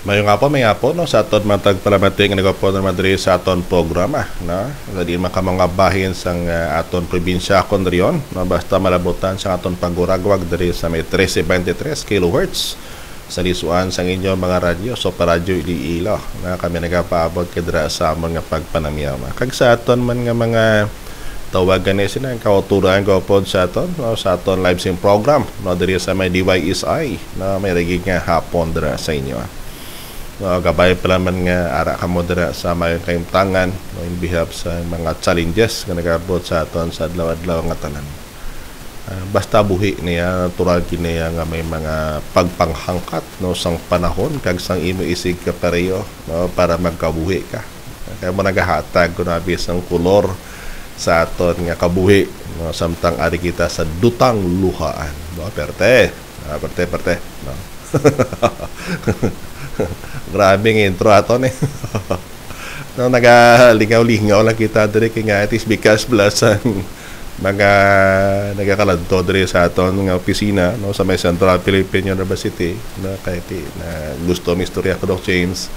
May nga po no, sa aton matag palamating nga po na madri sa aton programa no. Dadi mga bahin sang aton probinsya kon riyon no, basta malabutan sa aton paguragwag diri sa may 1323 kHz sa lisuan sang inyo mga radyo so radyo Iloilo na kami nagapaabot kadra sa amon nga pagpanamiyama. Kag sa aton man nga mga tawagan ni sina ang kauturan ko pod sa aton no, sa aton live stream program no diri sa may DYSI na may regig nga hapon dira sa inyo. Gabay pala man nga ara ka mo dira sa mayon kayong tangan no, in behalf sa mga challenges nga nagabot sa aton sa adlaw-adlaw nga tanan. Basta buhi niya natural kini nga may mga pagpanghangkat no sang panahon kag sang imo isig ka pareho no, para magkabuhi ka. Kaya mo nagahatag kun abi sang kolor sa aton nga kabuhi no, samtang ari kita sa dutang luhaan. No, perte no. Grabe ng intro ato ni. No, nagalingaw-lingaw lang kita diri kay nga it is because plus mga nagakaladto diri sa aton nga opisina no sa may Central Philippine University no kay na gusto mi istorya ko Doc James.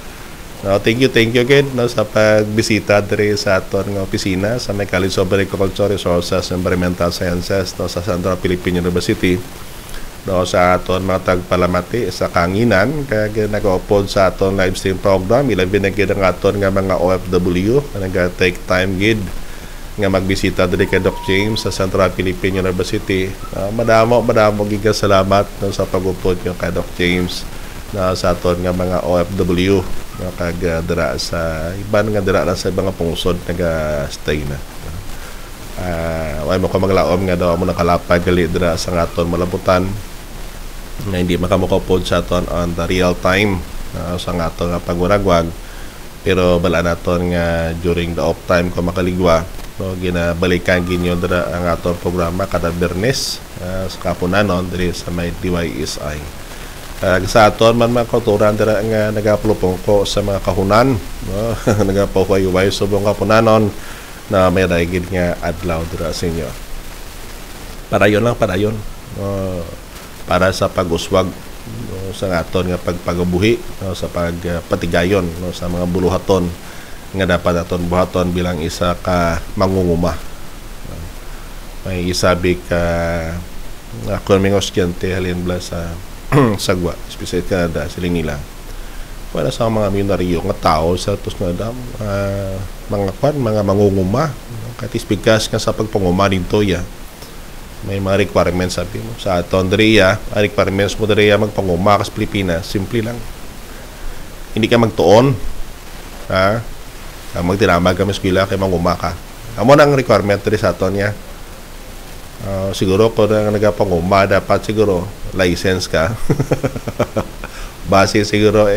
No, thank you again no sa pagbisita diri sa aton nga opisina sa may College of Agriculture Resources and Environmental Sciences no sa Central Philippine University. No, sa aton mga tagpalamati sa kanginan kaya nag-upload sa aton live stream program ilabi na gid ang aton nga mga OFW nga nag-take time gid nga magbisita diri kay Doc James sa Central Philippine University. Madamo gid salamat no, sa pag-upload nyo kay Doc James na sa aton nga mga OFW no, kag dira sa iban nga dira sa mga pungsod naga-stay na. Way mo ko maglaom nga daw mo nakalapag gali dira sa aton malabutan na hindi makamukapod sa aton on the real time sa aton nga paguragwag pero bala naton nga during the off time ko makaligwa no ginabalikan ginyo dira ang aton programa kada Biyernes sa kapunanon diri sa may DYSI. Sa aton man makuturan dira nga nagapulupong ko sa mga kahunan no nagapahuway subong kapunanon na may daigid nga adlaw dira sa inyo. Padayon para sa pag-uswag no, sa aton nga pagpagabuhi no, sa pagpatigayon no, sa mga buluhaton nga dapat aton buhaton bilang isa ka mangunguma. May isabi ka ako mga estudyante halin bla sa sagwa especially Canada siling nila para sa mga milyonaryo nga tao sa tus nga dam mga mangunguma katis bigas ka sa pagpanguma dito ya may mga requirements sabi mo sa aton diriya requirements mo diriya magpanguma ka sa Pilipinas simple lang hindi ka magtuon ha magtinamag ka eskwela kay manguma ka amo nang requirement diri sa aton ya siguro ko na nagapanguma dapat siguro license ka base siguro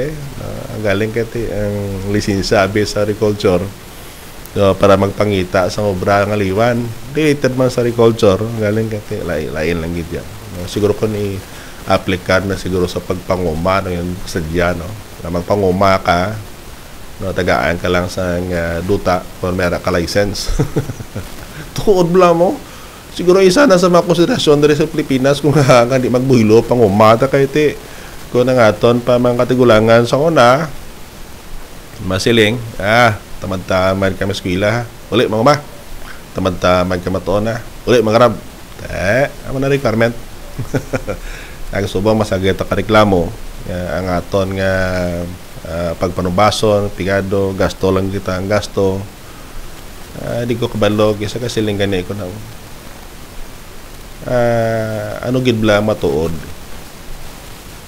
galing kati ang lisensya sa agriculture so, para magpangita sa obra nga liwan related man sa agriculture galing kati lain lang gid yan siguro ko ni applikan na siguro sa pagpanguma no yung sadya no na magpanguma ka no tagaan ka lang sa duta kung meron ka license tuod bla mo siguro isa na sa mga konsiderasyon diri sa Pilipinas kung hindi magbuhilo pangumata kay ti kung nangaton pa mga katigulangan sa una masiling tamad-tamad kami eskwela uli mga ma tamad-tamad kami matuon na uli mga rab amo na requirement ang subong masagit ka reklamo ang aton nga pagpanubason pigado gasto lang kita ang gasto di ko kabalog isa ka siling gani ko na ano gid bla matuod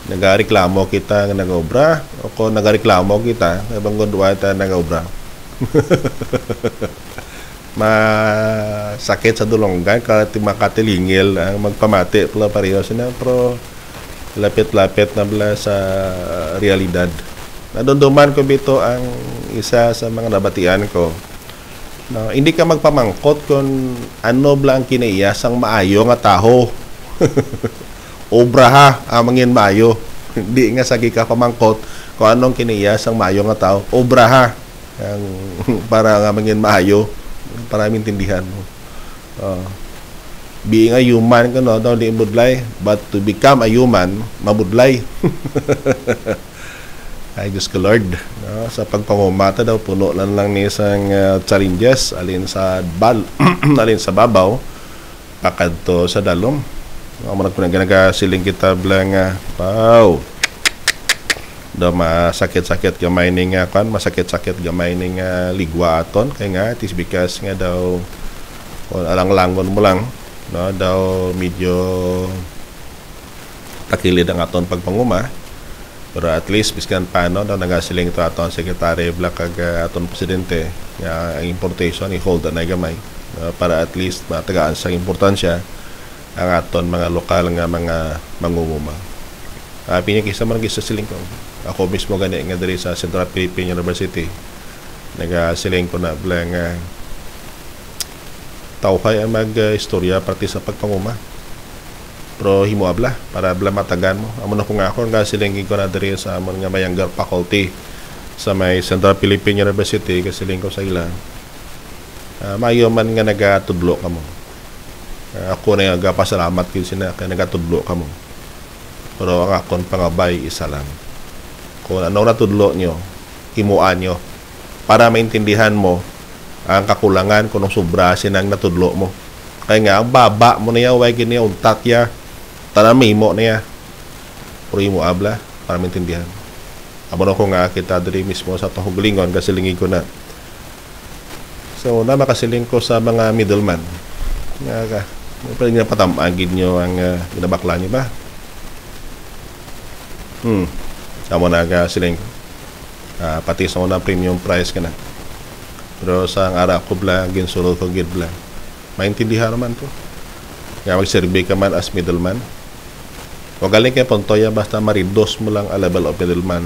nagareklamo kita nga nagobra o kung nagareklamo kita ibang gondwa ta nagobra masakit sa dulonggan kasi makatilingil ang magpamati pala pareho sina pero lapit-lapit na bala sa realidad nadunduman ko bito ang isa sa mga nabatian ko no, hindi ka magpamangkot kung ano bla ang kinaiyasang maayo nga taho obra ha amangin maayo hindi nga sagi ka pamangkot kung anong kiniyas ang maayo nga tao obra ha ang para nga amangin maayo para maintindihan mo being a human ka no don't budlay but to become a human mabudlay Ay Diyos ko Lord, no? Sa pagpamumata daw puno lang ni isang challenges alin sa alin sa babaw pakadto sa dalom. Amo ko nagasiling kita blang wow. Daw masakit-sakit gamay ning masakit-sakit gamay ning ligwa aton kay nga it is because nga daw alang-langon mo lang, no, daw medyo takilid ang aton pagpanguma. Pero at least biskan paano daw nagasiling ito aton sekretary Black kag aton presidente nga ang importation i-hold na gamay, para at least matagaan sa importansya ang aton mga lokal nga mga mangunguma. Pinikisa man gisa siling ko. Ako mismo gani nga diri sa Central Philippine University nagasiling ko na blang tao kay mag-istorya pati sa pagpanguma. Pero himo abla para abla matagan mo. Amo na ko nga ako nga silingin ko na diri sa amon nga Mayanggar faculty sa may Central Philippine University kasiling ko sa ila. Maayo man nga nagatudlo kamo. Ako na nga pasalamat gyud sina kay nagatudlo kamo. Pero ang akon pangabay isa lang. Kung ano natudlo nyo, himuan nyo para maintindihan mo ang kakulangan kung sobra sinang natudlo mo. Kaya nga, ang baba mo niya, huwag niya, untat ya, tanami mo niya. Pero mo abla, para maintindihan. Amo na ko nga kita diri mismo sa Tuhugulingon, kasilingin ko na. So, na makasiling ko sa mga middleman. Nga, pwede nga patamagin nyo ang binabakla nyo ba? Amo na kasiling ko. Pati sa unang premium price ka na. Pero sa ara ko bla, ginsulod ko gid bla. Maintindihan naman to. Nga mag-survey ka man as middleman. O galing kay Pontoya, basta maridos mo lang ang level of middleman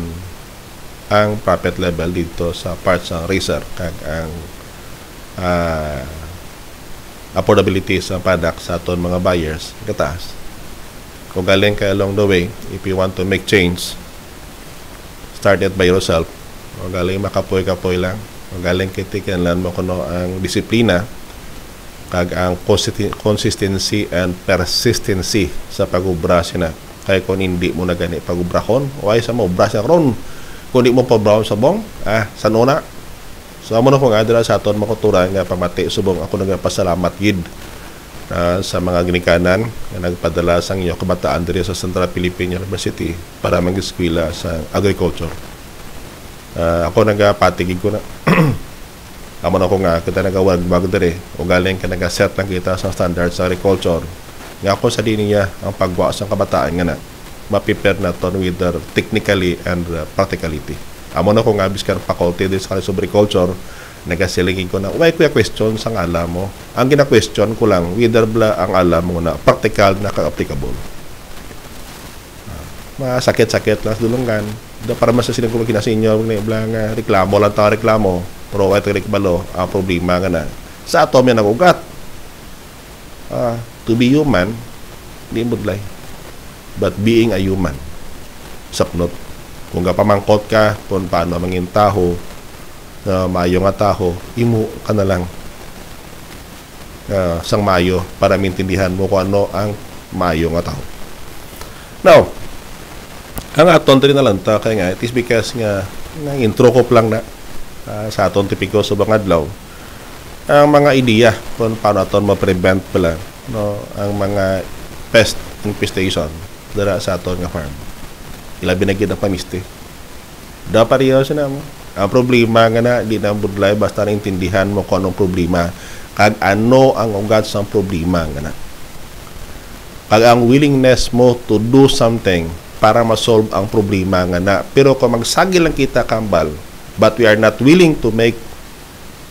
ang profit level dito sa parts ng racer kag ang affordability sa product sa aton mga buyers kataas. Kung galing kay along the way, if you want to make change, start it by yourself. O galing makapoy-kapoy lang. O galing kay tikinlan mo kuno ang disiplina kag ang consistency and persistency sa pag-ubra sina. Kaya kung hindi mo na gani pag-ubrahon, o ay sa mo ubra siya ron. Kung hindi mo pa-brown sa bong, sanuna. So amo na ko nga dira sa aton makuturan nga pamati subong ako nagpasalamat gid sa mga ginikanan nga nagpadala sang inyo kabataan diri sa Central Philippine University para mag-eskwela sa agriculture. Ako nagapatigig ko na amo na ko nga kita nagawag diri o galing ka nagaset lang kita sa standards sa agriculture nga ako sa niya ang pagwa sa kabataan nga na ma-prepare naton with technically and practicality. Amo na ko nga biskan faculty din sa agriculture nagasilingin ko na why kuya question sang alam mo. Ang gina-question ko lang whether bla ang alam mo na practical na ka-applicable. Masakit-sakit lang dulungan. Para masasiling ko magkina sa inyo blang reklamo lang ta reklamo. Pero ito rekbalo ang problema nga na sa atom yan nagugat. To be human, hindi budlay. But being a human, sapnot. Kung kapamangkot ka, kung paano mangin taho, mayo nga taho, imo ka na lang sang mayo para maintindihan mo kung ano ang mayo nga taho. Now, ang aton rin na lang ta, kaya nga, it is because nga, intro ko lang na sa aton tipiko sa bang adlaw, ang mga ideya kung paano aton ma-prevent pala, no, ang mga pest infestation dara sa aton nga farm. Ilabi na gid ang pamiste. Dapat riyo sa namo. Ang problema nga na di na budlay basta naintindihan mo kung anong problema kag ano ang ugat sa problema nga na. Kag ang willingness mo to do something para ma-solve ang problema nga na. Pero kung magsagi lang kita kambal but we are not willing to make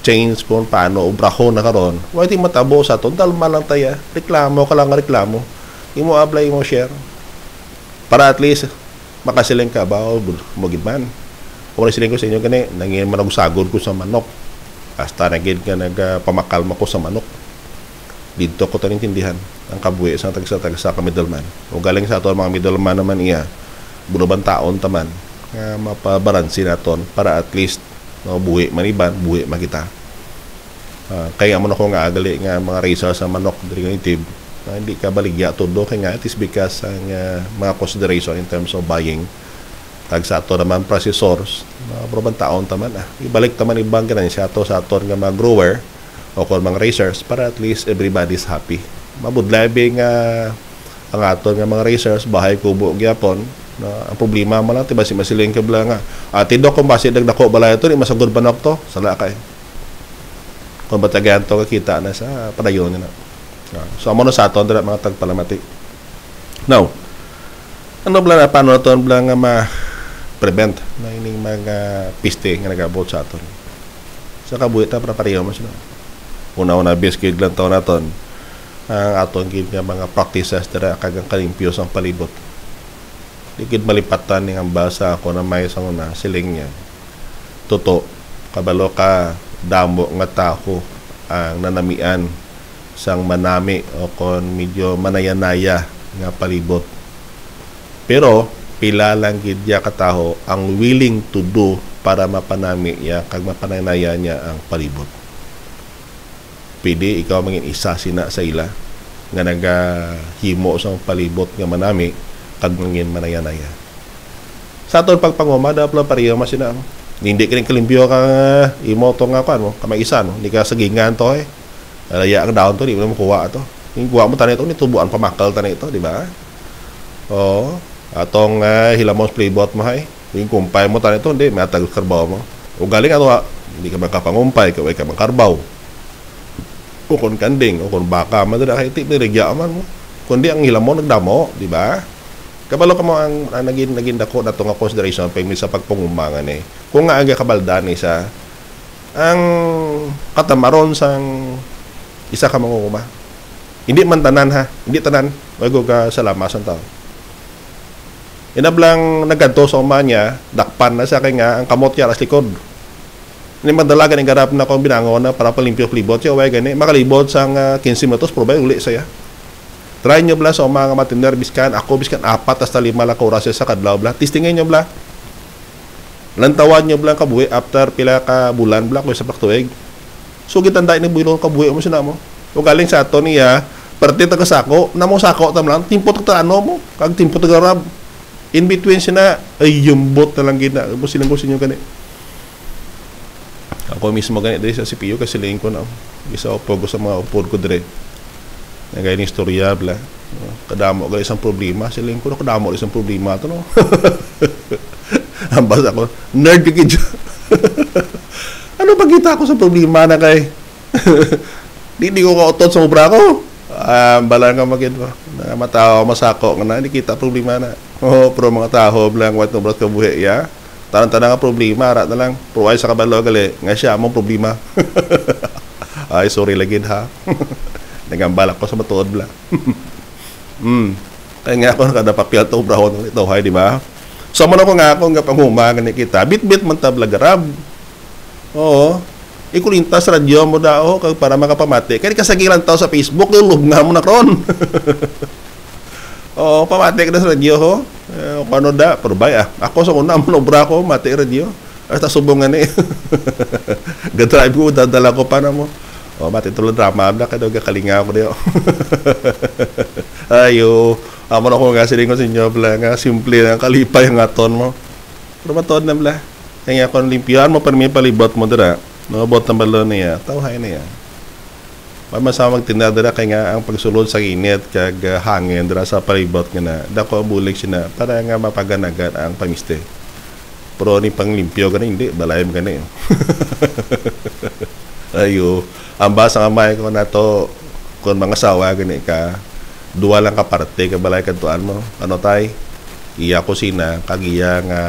change kung paano ubrahon na karon, why di matabo sa to dalma lang taya. Reklamo ka lang reklamo. Imo apply mo share. Para at least makasiling ka ba o magidman. Kung nasiling ko sa inyo gani, nangin managusagod ko sa manok. Hasta nagid ka nagpamakalma ko sa manok. Dito ko ito nintindihan ang kabuhi sa tagsa ka middleman. O galing sa ato mga middleman naman iya, bunuban taon taman, nga mapabaransi naton para at least no, buhi maniban, buhi makita. Kaya mo na ko nga agali nga mga racer sa manok diri native. Hindi ka baligya todo kaya nga it is because ang mga consideration in terms of buying Kag sa ato naman processors, probang taon taman ibalik taman ibang ganun sa aton nga mga grower o kung mga racers para at least everybody's happy. Mabudlabi nga ang aton nga mga racers bahay kubo gyapon na ang problema mo lang tiba si masiling kabla nga tidok kung basi dagdako balay ito di masagod banok to sala kay kung batagan to kakita na sa padayon na. So amo no sa aton dira mga tagpalamati. Now, ano bala na paano to bala nga ma-prevent na ining mga piste nga nagabot sa aton. Sa kabuhi ta para pareho mo sila. Una-una biscuit lang taon naton ang aton gid nga mga practices dira kagang kalimpyo sa palibot. Dikit malipatan ning ang basa ako na may sa una siling niya. Toto kabalo ka damo nga taho ang nanamian sang manami o kon medyo manayanaya nga palibot. Pero pila lang gid ya kataho ang willing to do para mapanami ya kag mapananaya niya ang palibot. Pwede ikaw mangin isa sina sa ila nga nagahimo sa palibot nga manami kag mangin manayanaya. Sa aton pagpangumada pala pareho masina hindi kini kalimpyo ka imo to nga kan mo kamay isa no hindi ka sagingan to laya ang daon to di mo kuha to yung kuha mo tanay to ni tubuan pamakal tanay to di ba atong hilamos playbot mo hay yung kumpay mo tanay to hindi matag karbaw mo o galing ato hindi ka makapangumpay kaway ka mangkarbaw o kon kanding o kon baka madala kay tip ni regya man mo kundi ang hilamo nagdamo di ba kabalo ka mo ang naging dako na to nga consideration pag sa pagpangumangan kung nga aga kabaldan sa ang katamaron sang isa ka mangunguma. Hindi man tanan ha. Hindi tanan. Wago ka sa lamasan tao. Inablang nagkanto sa umanya, dakpan na sa kay nga ang kamot niya as likod. Ini madalaga ng garap na kung binangon na para palimpyo libot siya. Way gani. Makalibot sang 15 minutos. Probay uli saya. Try nyo bla sa mga matiner biskan. Ako biskan 4 hasta 5 lang oras sa kadlaw bla. Testingin nyo bla. Lantawan nyo bla kabuhi after pila ka bulan bla kung sa paktuig. So gitanda ini builo kabuhi mo sina mo. O galing sa ato niya, parte taga sako, namo sako tam lang, timpo ta ano mo, kag timpo taga rab. In between sina ay yumbot na lang gina. Mo silang gusto niyo gani. Ako mismo gani diri sa CPU kasi ling ko na. Isa opog sa mga upod ko dire. Nagay ni istorya bla. Kadamo gali isang problema, siling ko na kadamo isang problema to no. Ambas ako, nerd kid. Ano pagkita ko sa problema na kay di ko kautot sa obra ko bala nga magid mo na matao masako nga na hindi kita problema na pero mga tao lang wat no brat kabuhi ya tanan-tanan nga problema ara na lang provide sa kabalo gali nga siya among problema ay sorry lagi ha nagambalak ko sa matuod bla kaya nga ako kada papel to obra ko ito hay di ba so man ako nga pangumangan ni kita bit man tabla garab. Oo. Ikulintas radyo mo daw kag para makapamati. Kaya kasagilan tao sa Facebook, lulog nga mo na ron. Oo, pamati ka na sa radyo ho. Paano da? Pero bay ako sa una mo nobra ko, mati radyo. Hasta subungan Ga-drive ko, dadala ko pa na mo. Mati tulad drama. Kaya kalinga ko diyo. Ayo. Amo na ko nga siling ko sa inyo. Nga simple na kalipay ang aton mo. Pero matod na bla. Kaya kung limpyaan mo pa may palibot mo dira, no bot ng balon niya, tawhay niya. Mamasama magtinda dira kay nga ang pagsulod sa init kag hangin dira sa palibot nga na dako bulig siya para nga mapaganagan ang pamiste. Pero ni panglimpyo gani hindi balayem gani. Ayo, ang basa nga may ko nato kon mga sawa gani ka duwa lang ka parte ka balay kadtuan mo. Ano tay? Iya kusina kag iya nga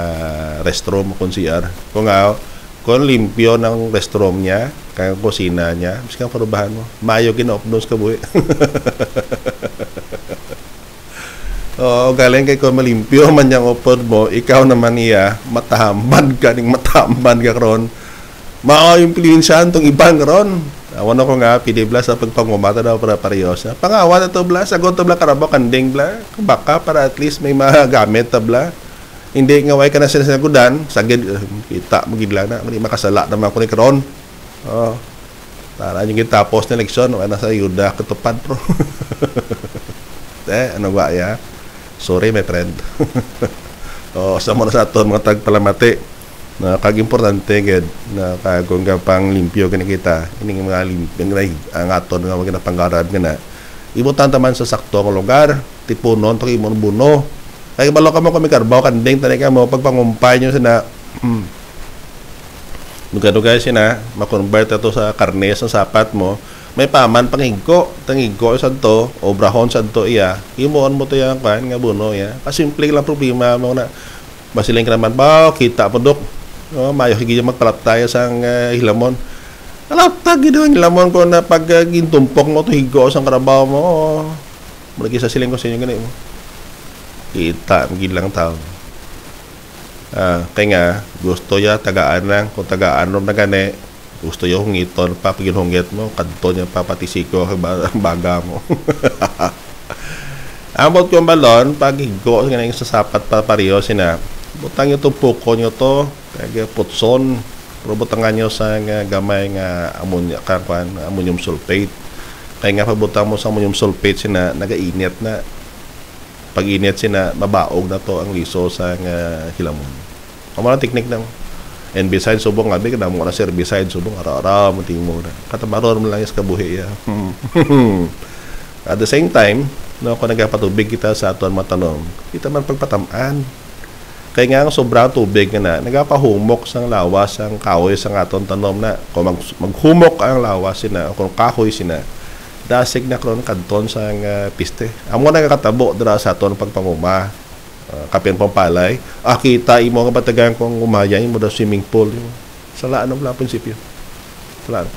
restroom kung CR kung limpyo ng restroom niya kag kusina niya biskan parubahan mo mayo ginaopnos ka buhi galing kay kung malimpyo man yang upod mo ikaw naman iya matahamban ka karon mao impluwensyahan tong ibang karon awan ako nga pidi bla sa pagpangumata daw para parehosa pangawa na to bla sagot to bla karabo kanding bla baka para at least may magamit ta bla hindi nga way ka na sila gudan sagid kita magidla na hindi makasala naman ko ni karon para yung tapos na leksyon wala sa yuda katupad pro ano ba ya sorry my friend O sa mo na sa aton mga tagpalamati na kag-importante gid na kung pang limpyo kini kita ining mga limpyo ang aton nga mga panggarad nga na ibutan taman sa sakto nga lugar tipunon pag imong buno kay balo ka mo kami karbaw kanding tanay ka mo pagpangumpay nyo sina duga-duga sina ma-convert ato sa karne sa sapat mo may paman pangigko tangigko sadto obrahon sadto iya imuon mo to yang kan nga buno ya kasimple lang problema mo na basiling ka naman ba kita podok mayo higi magpalat tayo sang hilamon alatag gid ang hilamon ko na pag gintumpok mo to higo sang karabaw mo mulagi sa siling ko sa inyo gani mo kita magilang taon kaya nga gusto ya tagaan lang kung tagaan ron na gani gusto yung hungiton pa pag ginhunggit mo kadto niya papatisiko ang baga mo amot ko balon pag higo nga sa sapat pa pareho sina butang nyo to puko nyo to kaya putson pero butangan nyo sa gamay nga ammonium sulfate kaya nga pabutang mo sa ammonium sulfate sina nagainit na pag init sina mabaog na to ang liso sa hilamon ang mga teknik ng herbicide subong abi kada mo na herbicide subong ara-ara mo tingmo na katamaron mo lang is kabuhi ya at the same time no kung nagapatubig kita sa aton matanom kita man pagpatamaan kaya nga ang sobrang tubig na nagapahumok sang lawas ang kahoy sang aton tanom na kung maghumok ang lawas sina kung kahoy sina dasig na karon kadton sang piste amo nagakatabo dira sa aton pagpanguma kapian pampalay kita imo nga batagan kung umayay mo da swimming pool salaan ang prinsipyo salaan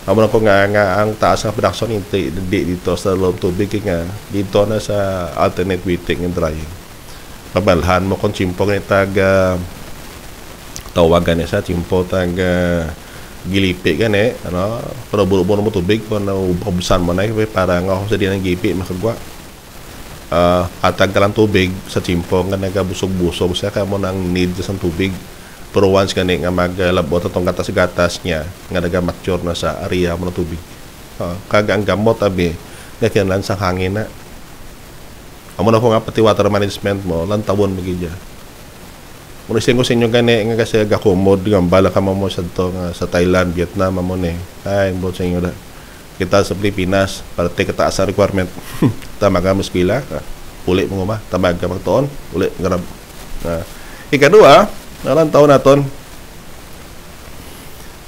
amo na ko nga ang taas nga production dito sa loob tubig nga dito na sa alternate wetting and drying pabalhan mo kung chimpo nga tag tawagan niya sa chimpo tag gilipi gani ano pero bulo-bulo mo tubig kung naubusan mo na para nga sa di ng gipi makagwa atag ka lang tubig sa chimpo nga nagabusog-busog siya kaya mo nang need sa tubig pero once gani nga maglabot atong gatas-gatas niya nga nagamature na sa area mo ng tubig kaga ang gamot abi nga kinahanglan sa hangin na amo na ko nga pati water management mo lantawon magidya mo isin ko sa inyo gani nga kasi gakumod nga bala ka mo sa to nga sa Thailand Vietnam mo ni ay mo sa inyo da kita sa Pilipinas para take taas sa requirement tama ka muskila uli mo ma tamag ka magtuon uli garab ikadua nalang taon naton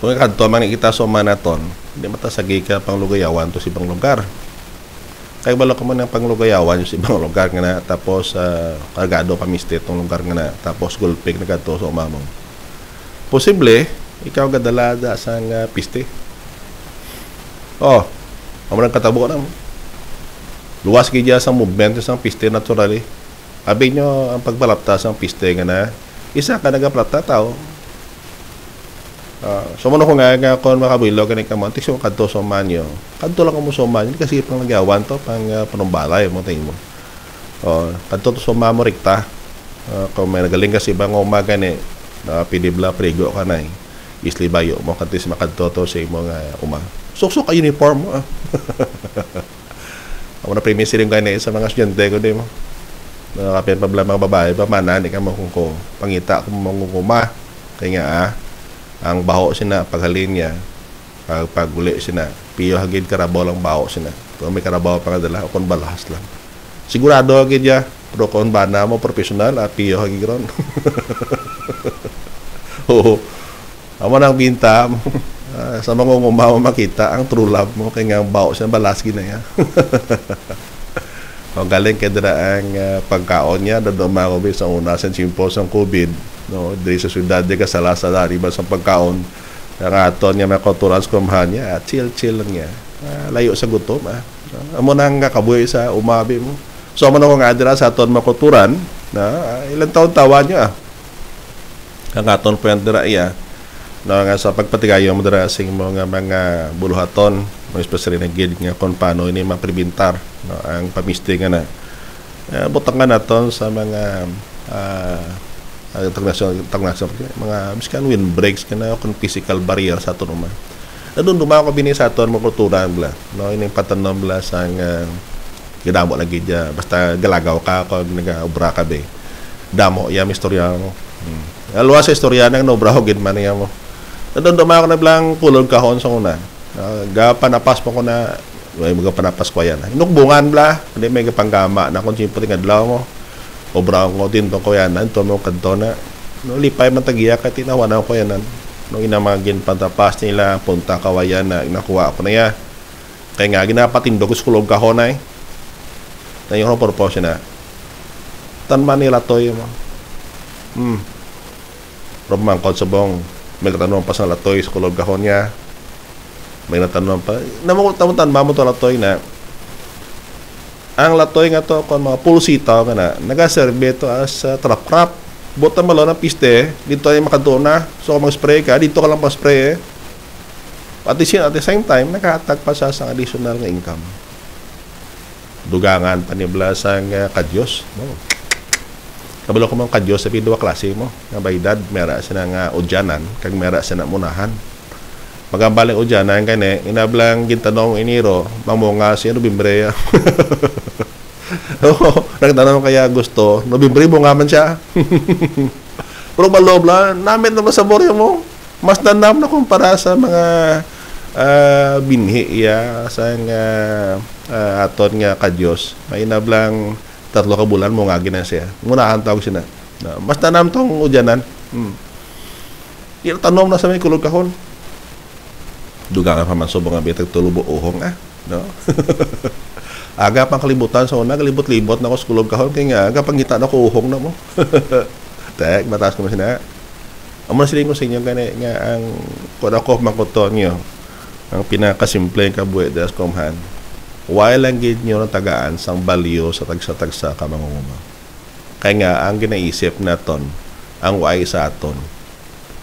kung kadto man kita so manaton di matasagi ka pang lugayawan to si ibang lugar kaya bala ko man ang panglugayawan yung sa ibang lugar nga na tapos kargado pamiste itong lugar nga na tapos gulpig na gato sa umamong posible ikaw gadalada sa piste aman ang katabo na mo luwas kaya sa movement sa piste naturally abi nyo ang pagbalapta sa piste nga na isa ka nagaplata tao so mo ko nga kon makabilo ganing ka mo tikso kadto sa manyo kadto lang mo sa manyo kasi pang nagyawan to pang panumbalay mo tingin mo kadto to sa mamo rikta kung may nagaling kasi bang umaga ni pidibla prigo ka na isli bayo mo kadto sa makadto to sa imo nga suksok ka uniform mo ako na premise rin gani sa mga estudyante ko di mo kapian pa mga babae pa manan ka mo kung pangita kung mangunguma kaya nga ang baho sina paghalin niya paguli sina piyo hagid karabaw lang baho sina kung may karabaw pa kadala o kung balahas lang sigurado hagid ya pero kung bana mo professional piyo hagid ron amo nang binta sa mga umaw makita ang true love mo kaya nga baho sina balas gina ya o galing kay dira ang pagkaon niya daduma ko sa una sa chimpo sa COVID no diri sa syudad de kasala sa riba sa pagkaon ang aton niya makoturans kumhan niya chill lang niya layo sa gutom amo nang kakabuhi sa umabi mo so amo na ko nga dira sa aton makoturan na ilang taon tawa niya ang aton point dira iya no nga sa pagpatigayo mo dira sing mga buluhaton mo especially na gid nga kon paano ini maprebentar no ang pamiste nga na butangan naton sa mga international mga miskan windbreaks kana kung physical barrier sa aton uma doon dumako bini sa aton mo kultura bla no ini patanom bla sang gidamo lagi dia basta galagaw ka kung nagaobra ka be damo iya istorya mo. Alwa sa istorya nang no braho gid man iya mo. Nadondoma ako na blang kulog kahon sa una. Ga panapas mo ko na may mga panapas ko yan. Inukbungan bla, hindi may kapanggama na kung simple nga adlaw mo. O braho ko din to ko yan, to mo kadto na. No lipay man tagiya ka tinawan ko yan. No inamagin pantapas nila punta kawayan na nakuha ko na ya. Kaya nga ginapatindo ko kulog kahon ay. Na yung purpose na. Tanman nila toy mo. Romang konsubong may natanong pa sa latoy sa kulog kahon niya. May natanong pa. Namutan mo to latoy na ang latoy nga to kung mga pulsita ka na nagaserve to as trap-trap. Buta malo ng piste. Dito ay makadona. So kung mag-spray ka, dito ka lang pa-spray At the same time, nakahatag pa sa additional nga income. Dugangan panibla sa kadyos. Kabalo ko mga kadyos sa dua klase mo. Nga baydad, mera sa nga udyanan, kag mera sa na munahan. Magambaling udyanan, kane, inablang gintanong iniro, mamunga siya Nobyembre. Nagtanong kaya gusto, Nobyembre mo nga man siya. Pero malobla, namin naman sa boryo mo. Mas nanam na kumpara sa mga binhi iya sa nga aton nga kadyos. May inablang 3 ka bulan mo nga gina siya. Ngunahan tawag siya na. Mas tanam tong udyanan. Tanom na sa may kulog kahon. Dugangan pa man subong nga bitag tulubo uhong no? Aga pang kalibutan sa una, kalibot-libot na ko sa kulog kahon kaya nga aga pangita na ko uhong na mo. Tek, mataas ko mo sina. Amo na siling ko sa inyo gani nga ang kuno ko mangkuton niyo. Ang pinakasimple ka buhay das komhan. Why lang gid nyo ng tagaan sang balyo sa tagsa-tagsa ka mangunguma. Kaya nga, ang ginaisip naton, ang why sa aton.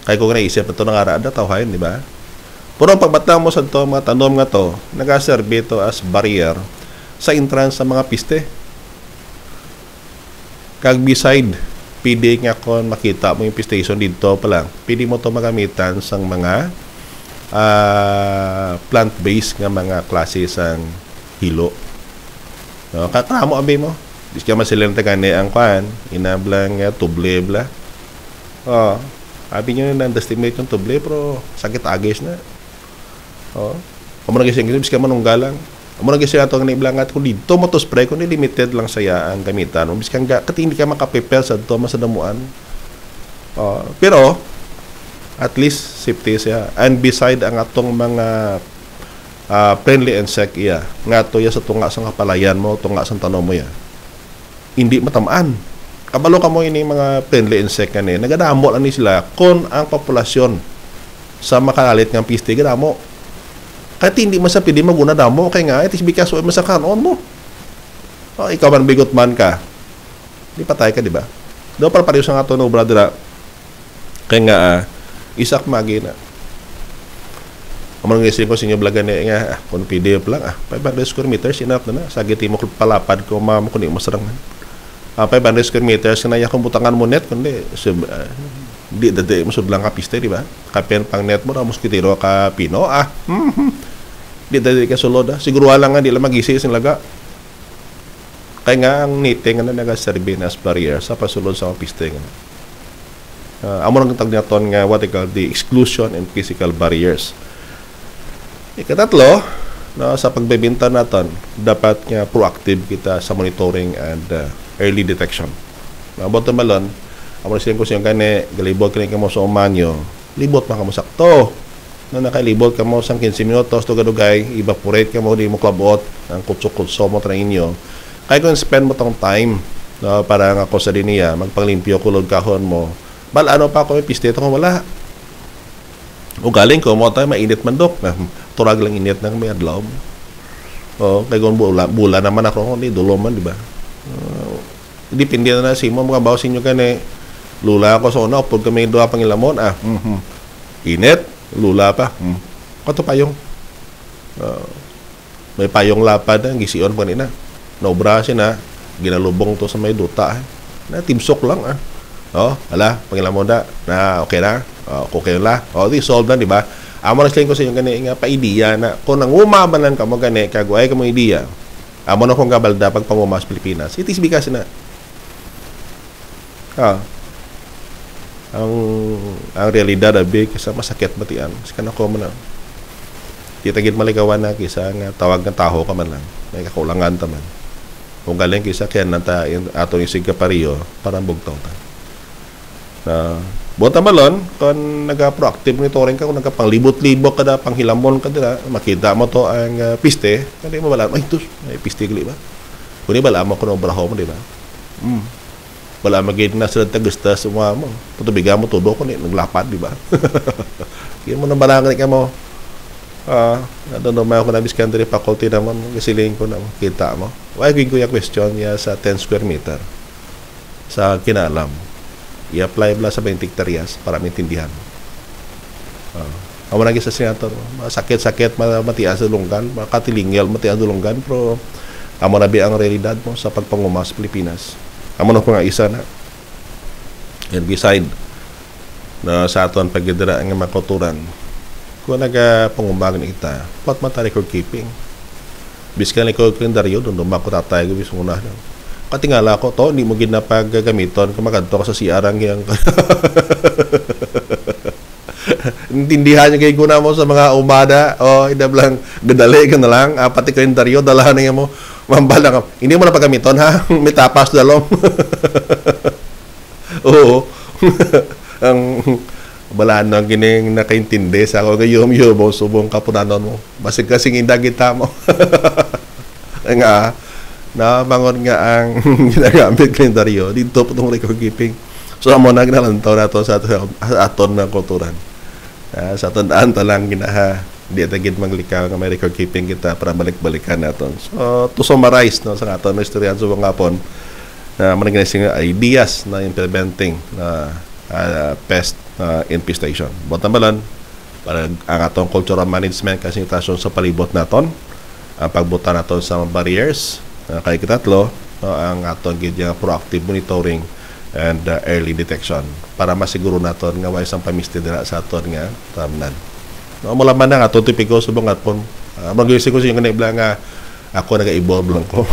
Kaya kung ginaisip na ito ng arada, tawhayin, di ba? Pero ang pagbatang mo sa ito, mga tanom nga to, nagaserve ito as barrier sa entrance sa mga piste. Kag beside, pwede nga kung makita mo yung pistation dito pa lang, pwede mo ito magamitan sang mga plant-based nga mga klase sang hilo. No, kakramo abi mo. Dis ka masilern ta gani ang kwan, inablang tuble bla. Abi nyo na underestimate yung tuble pero sakit agis na. Amo na gising bis ka manunggalang. Amo na gising ato nga iblangat ko dito mo to spray kun limited lang saya ang gamitan. Bis ka katindi ka makapepel sa to masadamuan. Pero at least safety siya. And beside ang atong mga friendly insect iya nga to ya sa tunga sa kapalayan mo, tunga sa tanom mo ya hindi matamaan. Kabalo ka mo ini mga friendly insect kani nagadamo lang ni sila kon ang populasyon sa makalalit nga piste gadamo kahit hindi man sa pwede maguna damo kay nga it is because of sa kanon mo. Ikaw man bigot man ka di patay ka di ba do para pareho sa ato no brother kay nga isak magina. Amang ngising ko sa inyo vlogan nga kung PDF lang 500 square meters enough na sagiti mo palapad ko mamo kundi masarangan 500 square meters na ya kung butangan mo net kundi di dade mo sudlang ka piste di ba kapen pang net mo na moskitero ka pino di dade ka sulod siguro lang nga di lang magisi sing laga kay nga ang knitting na nagaserve as barrier sa pasulod sa piste nga amo nang tag naton nga what they call the exclusion and physical barriers. Ikatatlo, sa pagbebenta natin, dapat nga proactive kita sa monitoring and early detection. Bottom malon, ako na ko siyang kane, galibot ka mo sa umanyo, libot man ka mo sakto. Nakailibot ka mo sa 15 minutos, tugadugay, evaporate ka mo, di mo klabot, ang kutso-kutso mo tra inyo. Kaya kung spend mo tong time, para nga ko sa diniya, magpanglimpyo kulog kahon mo, ano pa ako, piste ito kung wala. O galing ko mo tayo mainit man dok turag lang init ng may adlaw kay kung bula naman ako ni dulo man di ba depende na si mo mga bawas inyo kani lula ako sa una pag kami duha pang ilamon init lula pa kato payong may payong lapad ang gision pa nina naobra na ginalubong to sa may duta na timsok lang ala pangilamon na okay na okay la di solve na di ba amo na ko sa inyo gani nga pa-ideya na kung nangumabanan ka mo gani kagway ka mo ideya amo na kung gabalda pag pamumas Pilipinas it is because na Ah, ang realidad abi kisa masakit matian. Kana ko man. Di tagid maligawan na kisa nga tawag nga taho ka man lang. May kakulangan ta man. Kung galing kisa kaya nanta ato yung sigka pariyo para bugtaw ta. Na buta malon kung naga-proactive monitoring ka kung nagkapanglibot-libot ka da panghilamon ka dira makita mo to ang piste hindi mo bala ay tus may piste gali ba kuni bala mo kuno braho mo di ba bala magid na sa tagusta suma mo tutubiga mo todo ko ni naglapad di ba kaya mo nang balangan ka mo nadon may ako na biskan diri faculty naman gasiling ko na kita mo why ko yung question ya sa 10 square meter sa kinalam i-apply bla sa 20 hektaryas para maintindihan. Amo lagi sa senator, sakit-sakit matias sa lunggan, makatilingel matias sa lunggan, pero amo na ang realidad mo sa pagpangumas Pilipinas. Amo na ko nga isa na. And beside na sa aton pagdira nga makulturan, kung nagapangumagan kita, pat mata record keeping. Biskan record kalendaryo, doon dumako tatay ko bisong una na. Katingala ko to, hindi mo ginapag-gamiton kung magadto ka sa siarang yang intindihan niya kay guna mo sa mga umada o idablang gadali ka na lang pati kalendaryo dalahan niya mo mambala ka hindi mo na paggamiton ha may tapas dalom oo ang balaan nang gining nakaintindi sa ako gayom-yom subong kapunanon mo basig kasing indagita mo nga na bangon nga ang ginagamit kalendaryo dito po itong record keeping so amo na ginalantaw na ito sa aton na kulturan sa tandaan talang ginaha di tagid maglikaw nga may record keeping kita para balik-balikan naton so to summarize no sa aton na istorya sa mga hapon na managing ideas na implementing na pest infestation botambalan para ang atong cultural management kasi itasyon sa palibot naton ang pagbuta naton sa barriers kay katatlo ang aton gid nga proactive monitoring and early detection para masiguro naton nga way isang pamisti dira sa aton nga tamnan. No mo laman na ato tipiko subong atpon magisi ko siya kanibla nga ako naga-evolve lang ko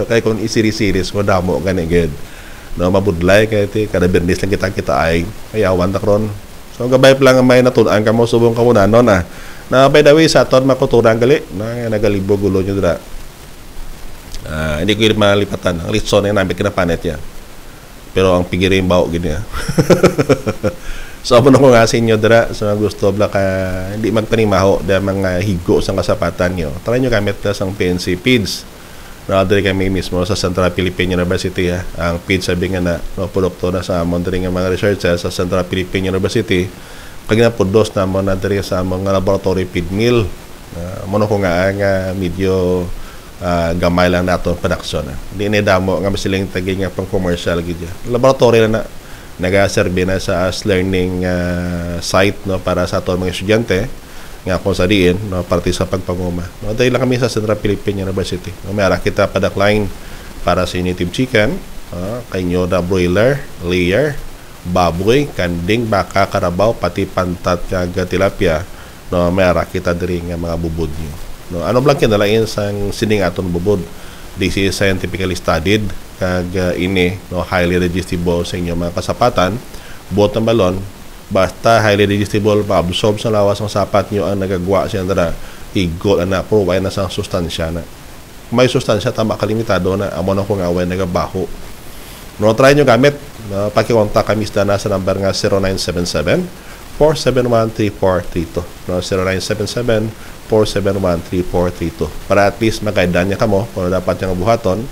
kay kun isiri-series ko damo gani gid. No mabudlay kay ti kada bernis lang kita ay awan ta karon. So gabay pa lang may natun-an kamo subong kamo nanon na by the way sa aton makuturan gali na nagalibog gulo nyo dira. Hindi ko yung malipatan ang litson na namin kinapanet yan pero ang pigiri yung bao gini so ako na ko nga sa inyo dira so gusto bla ka hindi magtanimaho dahil mga higo sa kasapatan nyo try nyo gamit na sa PNC PIDS na diri kami mismo sa Central Philippine University ang PIDS sabi nga na produkto na sa amon diri nga mga researchers sa Central Philippine University kag napudos na mo na diri sa mga laboratory PID mill mo ko nga medyo gamay lang nato production di ni damo nga masiling tagi nga pang commercial gid laboratory na naga-serve na sa as learning site no para sa aton mga estudyante nga kung sa diin no parte sa pagpanguma no dahil lang kami sa Central Philippine University no may ara kita padakline para sa native chicken kay nyo na broiler layer baboy kanding baka karabaw pati pantat kag tilapia no may ara kita diri nga mga bubod nyo. No, ano lang kinalain sang sining aton bubod. This is scientifically studied kag ini no highly digestible sa inyo mga kasapatan. Buot ng balon basta highly digestible pa-absorb sa lawas ng sapat nyo ang nagagwa siya na igol na provide na sang sustansya na. May sustansya tama kalimitado na amo na kung away nagabaho. No try nyo gamit. No, paki-contact kami sa number nga 0977-471-3432. No 0977-471-3432 para at least makaidan niya kamo kung dapat niyang buhaton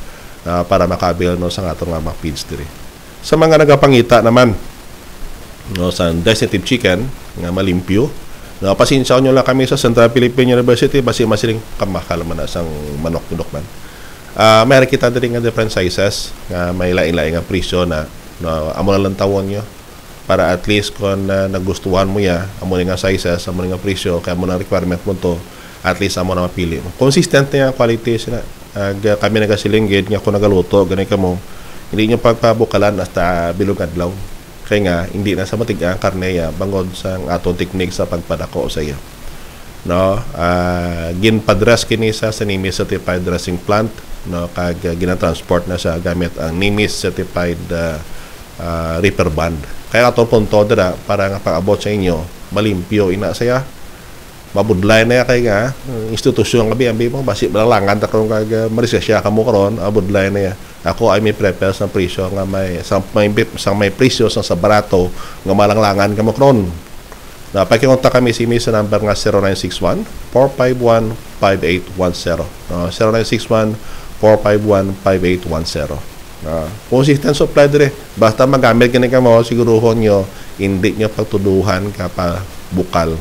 para makabil no sa atong mga feeds diri. Sa mga nagapangita naman no sa designated chicken nga malimpyo no pasensya nyo lang kami sa Central Philippine University basi masiling kamakal man sang manok-manok man. May kita diri nga different sizes nga may lain-lain nga presyo na no amo na lang tawon nyo para at least kung nagustuhan mo ya amo nga sizes amo nga presyo kaya mo na requirement mo to at least amo na mapili mo consistent na quality sila kami nagasilinggid nga kung nagaluto gani kamo hindi nyo pagpabukalan hasta bilog adlaw kaya nga hindi na sa matig ang karne ya bangod sa atong technique sa pagpadako sa iya no ginpadress kini sa NIMIS certified dressing plant no kag ginatransport na sa gamit ang NIMIS certified repair band. Kaya ato punto dira para nga pag-abot sa inyo malimpyo ina saya mabudlay na kay nga institusyon nga BMB mo basi balangan ta karon kag marisesya kamo karon abudlay na ako ay may prepare sa presyo nga may presyo sa barato nga malanglangan kamo karon. Na pakikontak kami si sa number nga 0961-451-5810. 0961-451-5810. Consistent supply dire. Basta magamit kini kamo siguruhon nyo hindi nyo pagtuduhan ka pa bukal.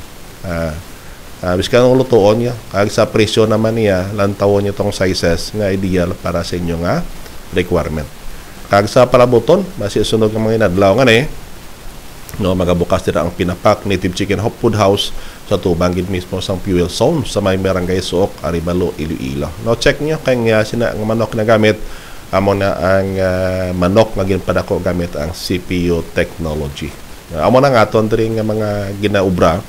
Biskan ng lutuon niya. Kag sa presyo naman niya, lantawon niyo tong sizes nga ideal para sa inyo nga requirement. Kag sa palabuton, basi sunod ng mga inadlaw nga no, magabukas dira ang Pinapak Native Chicken Hot Food House sa tubangid mismo sa fuel zone sa may Barangay Suok, Aribalo, Iloilo. No, check niyo kay sina ang manok na gamit amo na ang manok nga ginpadako gamit ang CPU technology. Amo na nga aton diri nga mga ginaubra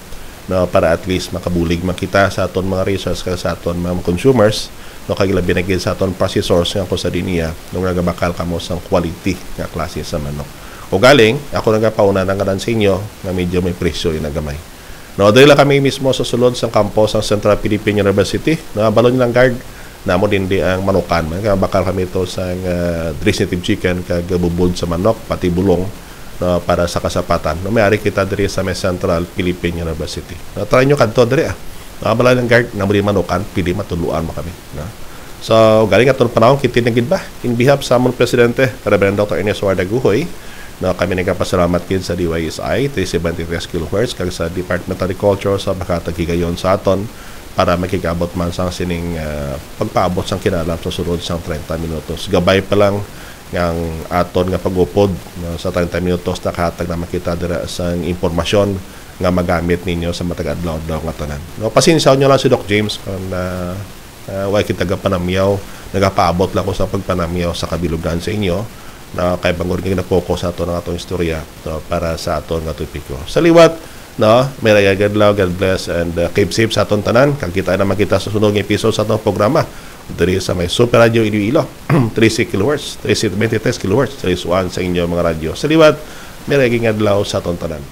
no, para at least makabulig makita sa aton mga resources sa aton mga consumers no kay labi na sa aton processors nga ko sa dinia nung nagabakal kamo sa quality nga klase sa manok. O galing, ako nagapauna ng kanan sa inyo na medyo may presyo yung nagamay. No, dahil kami mismo sa sulod sa campus ng Central Philippine University. No, balon nilang guard, namo din di ang manukan. Bakal kami ito sa native chicken, kagabubod sa manok, pati bulong no, para sa kasapatan. No, may-ari kita diri sa may Central Philippine University. No, try nyo kanto diri balon nilang guard, namo din manukan, pili matuluan mo kami. No. So, galing atong panahon, kitinagid ba? In behalf sa among Presidente, Reverend Dr. Ernest Warda Guhoy, na kami nagpasalamat kin sa DYSI 373 kHz kag sa Department of Agriculture sa makatag higayon sa aton para makikabot man sang sining pagpaabot sang kinalam sa sunod sang 30 minutos. Gabay pa lang ng aton nga pagupod sa 30 minutos nakahatag na makita dira sa impormasyon nga magamit ninyo sa matag adlaw-adlaw nga tanan. No, pasensyaw nyo lang si Doc James kung way kita panamyaw, nagapaabot lang ko sa pagpanamyaw sa kabilugan sa inyo. Na kay bangor nga na-focus sa ato ng atong istorya no, para sa aton nga topiko. Sa liwat, no, may rayagad God bless and keep safe sa aton tanan. Kag kita na makita sa sunod nga episode sa atong programa diri sa may Super Radio Iloilo 36 kHz, 323 kHz, 31 sa inyo mga radyo. Sa liwat, may rayagad sa aton tanan.